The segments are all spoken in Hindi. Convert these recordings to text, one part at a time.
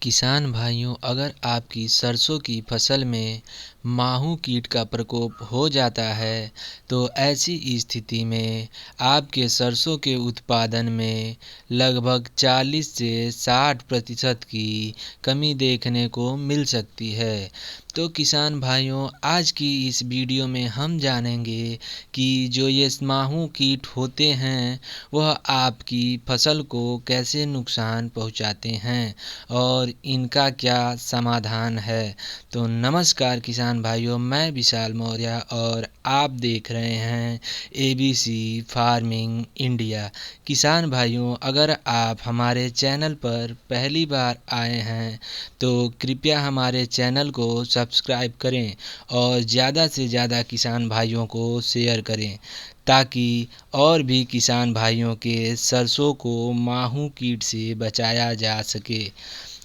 किसान भाइयों, अगर आपकी सरसों की फसल में माहू कीट का प्रकोप हो जाता है तो ऐसी स्थिति में आपके सरसों के उत्पादन में लगभग 40 से 60% की कमी देखने को मिल सकती है। तो किसान भाइयों, आज की इस वीडियो में हम जानेंगे कि जो ये माहू कीट होते हैं वह आपकी फसल को कैसे नुकसान पहुंचाते हैं और इनका क्या समाधान है। तो नमस्कार किसान भाइयों, मैं विशाल मौर्य और आप देख रहे हैं ABC फार्मिंग इंडिया। किसान भाइयों, अगर आप हमारे चैनल पर पहली बार आए हैं तो कृपया हमारे चैनल को सब्सक्राइब करें और ज़्यादा से ज़्यादा किसान भाइयों को शेयर करें ताकि और भी किसान भाइयों के सरसों को माहू कीट से बचाया जा सके।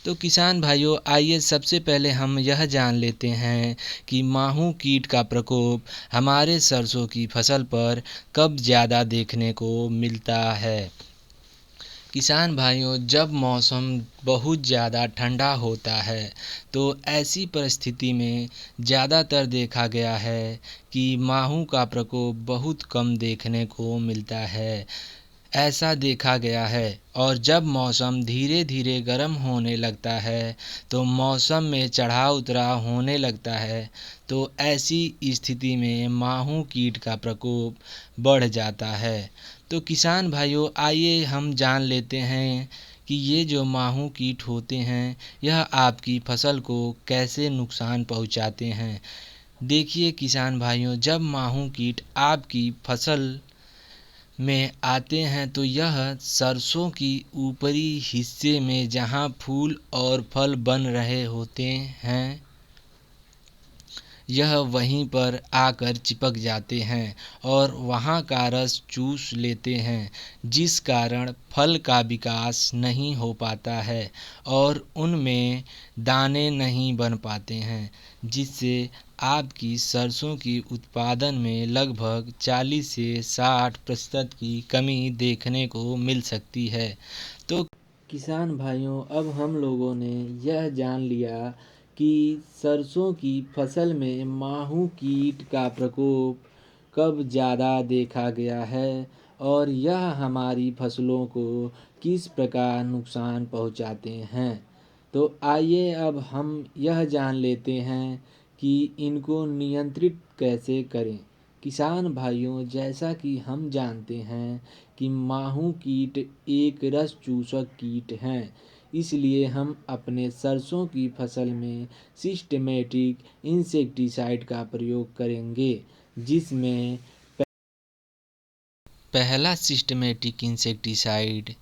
तो किसान भाइयों, आइए सबसे पहले हम यह जान लेते हैं कि माहू कीट का प्रकोप हमारे सरसों की फसल पर कब ज़्यादा देखने को मिलता है। किसान भाइयों, जब मौसम बहुत ज़्यादा ठंडा होता है तो ऐसी परिस्थिति में ज़्यादातर देखा गया है कि माहू का प्रकोप बहुत कम देखने को मिलता है। ऐसा देखा गया है। और जब मौसम धीरे धीरे गर्म होने लगता है तो मौसम में चढ़ाव उतराव होने लगता है, तो ऐसी स्थिति में माहू कीट का प्रकोप बढ़ जाता है। तो किसान भाइयों, आइए हम जान लेते हैं कि ये जो माहू कीट होते हैं यह आपकी फसल को कैसे नुकसान पहुंचाते हैं। देखिए किसान भाइयों, जब माहू कीट आपकी फसल में आते हैं तो यह सरसों की ऊपरी हिस्से में जहां फूल और फल बन रहे होते हैं यह वहीं पर आकर चिपक जाते हैं और वहां का रस चूस लेते हैं, जिस कारण फल का विकास नहीं हो पाता है और उनमें दाने नहीं बन पाते हैं, जिससे आपकी सरसों की उत्पादन में लगभग 40 से 60% की कमी देखने को मिल सकती है। तो किसान भाइयों, अब हम लोगों ने यह जान लिया कि सरसों की फसल में माहू कीट का प्रकोप कब ज़्यादा देखा गया है और यह हमारी फसलों को किस प्रकार नुकसान पहुंचाते हैं। तो आइए अब हम यह जान लेते हैं कि इनको नियंत्रित कैसे करें। किसान भाइयों, जैसा कि हम जानते हैं कि माहू कीट एक रस चूसक कीट हैं, इसलिए हम अपने सरसों की फसल में सिस्टमेटिक इंसेक्टिसाइड का प्रयोग करेंगे, जिसमें पहला सिस्टमेटिक इंसेक्टिसाइड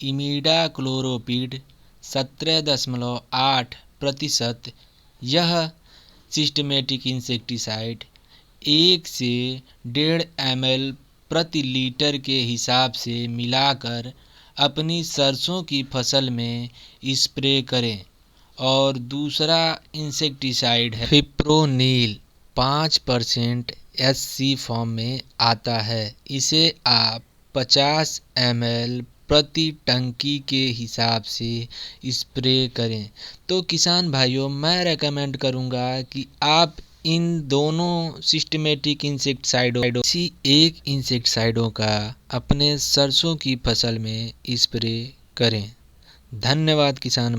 इमिडाक्लोप्रिड 17.8%। यह सिस्टमेटिक इंसेक्टिसाइड 1 से 1.5 ml प्रति लीटर के हिसाब से मिलाकर अपनी सरसों की फसल में स्प्रे करें। और दूसरा इंसेक्टिसाइड है फिप्रोनिल, 5% SC फॉर्म में आता है। इसे आप 50 ml प्रति टंकी के हिसाब से स्प्रे करें। तो किसान भाइयों, मैं रेकमेंड करूंगा कि आप इन दोनों सिस्टमेटिक इंसेक्टिसाइडों किसी एक इंसेक्टिसाइडों का अपने सरसों की फसल में स्प्रे करें। धन्यवाद किसान।